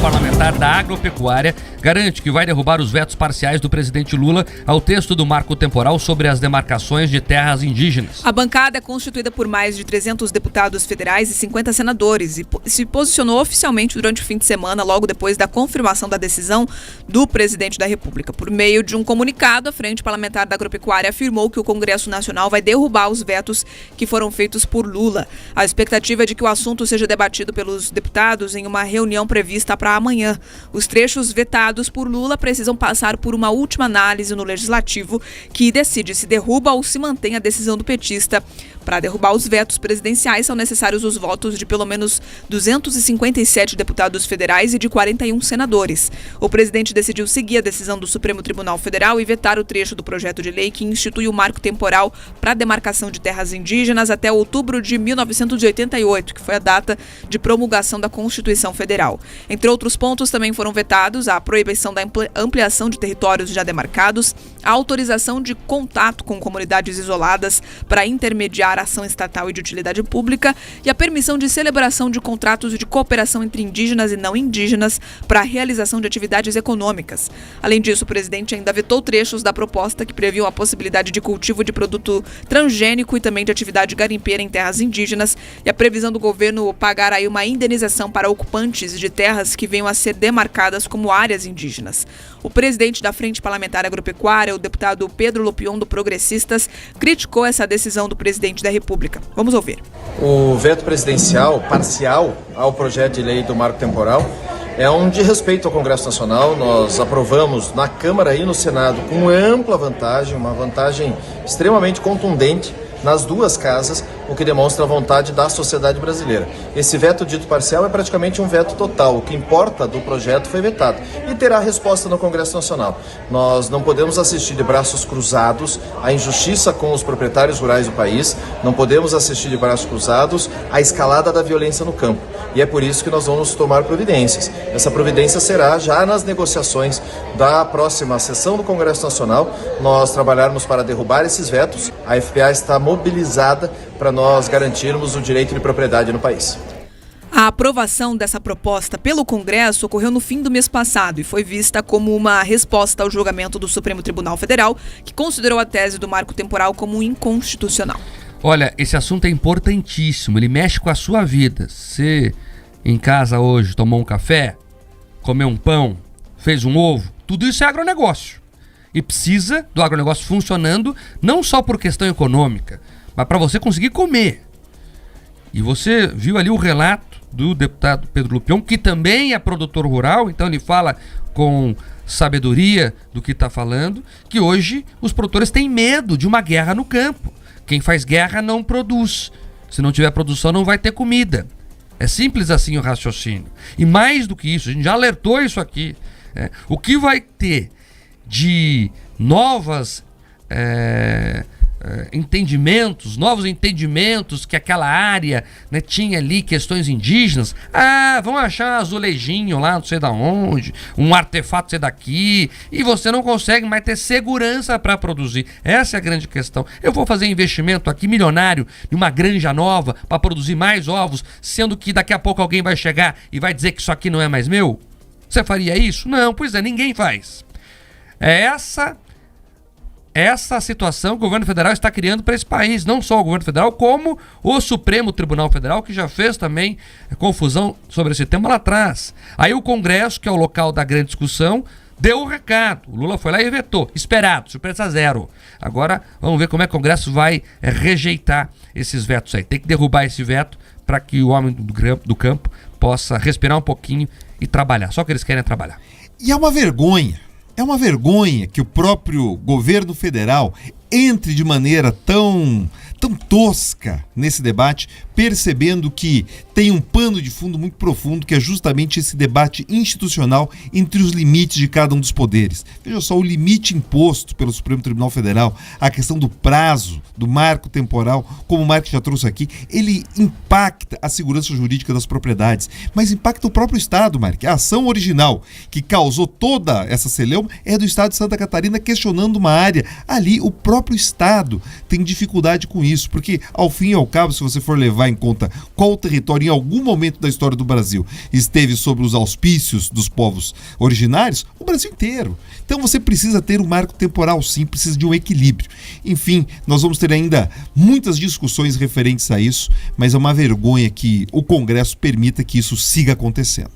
parlamentar da agropecuária garante que vai derrubar os vetos parciais do presidente Lula ao texto do marco temporal sobre as demarcações de terras indígenas. A bancada é constituída por mais de 300 deputados federais e 50 senadores e se posicionou oficialmente durante o fim de semana, logo depois da confirmação da decisão do presidente da República. Por meio de um comunicado, a Frente Parlamentar da Agropecuária afirmou que o Congresso Nacional vai derrubar os vetos que foram feitos por Lula. A expectativa é de que o assunto seja debatido pelos deputados em uma reunião prevista para amanhã. Os trechos vetados por Lula precisam passar por uma última análise no Legislativo, que decide se derruba ou se mantém a decisão do petista. Para derrubar os vetos presidenciais, são necessários os votos de pelo menos 257 deputados federais e de 41 senadores. O presidente decidiu seguir a decisão do Supremo Tribunal Federal e vetar o trecho do projeto de lei que institui o marco temporal para a demarcação de terras indígenas até outubro de 1988, que foi a data de promulgação da Constituição Federal. Entre outros pontos, também foram vetados a proibição da ampliação de territórios já demarcados, a autorização de contato com comunidades isoladas para intermediar a ação estatal e de utilidade pública e a permissão de celebração de contratos de cooperação entre indígenas e não indígenas para a realização de atividades econômicas. Além disso, o presidente ainda vetou trechos da proposta que previam a possibilidade de cultivo de produto transgênico e também de atividade garimpeira em terras indígenas e a previsão do governo pagar aí uma indenização para ocupantes de terras que venham a ser demarcadas como áreas indígenas. O presidente da Frente Parlamentar Agropecuária, o deputado Pedro Lopion, do Progressistas, criticou essa decisão do presidente da República. Vamos ouvir. O veto presidencial parcial ao projeto de lei do marco temporal é um de respeito ao Congresso Nacional. Nós aprovamos na Câmara e no Senado com ampla vantagem, uma vantagem extremamente contundente nas duas casas, o que demonstra a vontade da sociedade brasileira. Esse veto dito parcial é praticamente um veto total. O que importa do projeto foi vetado e terá resposta no Congresso Nacional. Nós não podemos assistir de braços cruzados à injustiça com os proprietários rurais do país, não podemos assistir de braços cruzados à escalada da violência no campo. E é por isso que nós vamos tomar providências. Essa providência será já nas negociações da próxima sessão do Congresso Nacional, nós trabalharmos para derrubar esses vetos. A FPA está mobilizada para nós garantirmos o direito de propriedade no país. A aprovação dessa proposta pelo Congresso ocorreu no fim do mês passado e foi vista como uma resposta ao julgamento do Supremo Tribunal Federal, que considerou a tese do marco temporal como inconstitucional. Olha, esse assunto é importantíssimo, ele mexe com a sua vida. Você em casa hoje tomou um café, comeu um pão, fez um ovo, tudo isso é agronegócio. E precisa do agronegócio funcionando não só por questão econômica, mas para você conseguir comer. E você viu ali o relato do deputado Pedro Lopion, que também é produtor rural, então ele fala com sabedoria do que está falando, que hoje os produtores têm medo de uma guerra no campo. Quem faz guerra não produz. Se não tiver produção, não vai ter comida. É simples assim o raciocínio. E mais do que isso, a gente já alertou isso aqui. O que vai ter de novos entendimentos que aquela área, né, tinha ali questões indígenas. Vão achar um azulejinho lá, não sei da onde, um artefato, não sei daqui, e você não consegue mais ter segurança para produzir. Essa é a grande questão. Eu vou fazer investimento aqui milionário em uma granja nova para produzir mais ovos, sendo que daqui a pouco alguém vai chegar e vai dizer que isso aqui não é mais meu? Você faria isso? Não, pois é, ninguém faz. É essa situação que o governo federal está criando para esse país, não só o governo federal, como o Supremo Tribunal Federal, que já fez também confusão sobre esse tema lá atrás. Aí o Congresso, que é o local da grande discussão, deu o recado. O Lula foi lá e vetou. Esperado, surpresa zero. Agora vamos ver como é que o Congresso vai rejeitar esses vetos aí. Tem que derrubar esse veto para que o homem do campo possa respirar um pouquinho e trabalhar. Só que eles querem trabalhar. E é uma vergonha que o próprio governo federal entre de maneira tão tosca nesse debate, percebendo que tem um pano de fundo muito profundo, que é justamente esse debate institucional entre os limites de cada um dos poderes. Veja só, o limite imposto pelo Supremo Tribunal Federal, a questão do prazo, do marco temporal, como o Mark já trouxe aqui, ele impacta a segurança jurídica das propriedades, mas impacta o próprio Estado, Mark. A ação original que causou toda essa celeuma é do Estado de Santa Catarina, questionando uma área. Ali, o próprio próprio Estado tem dificuldade com isso, porque ao fim e ao cabo, se você for levar em conta qual território em algum momento da história do Brasil esteve sob os auspícios dos povos originários, o Brasil inteiro. Então você precisa ter um marco temporal, sim, precisa de um equilíbrio. Enfim, nós vamos ter ainda muitas discussões referentes a isso, mas é uma vergonha que o Congresso permita que isso siga acontecendo.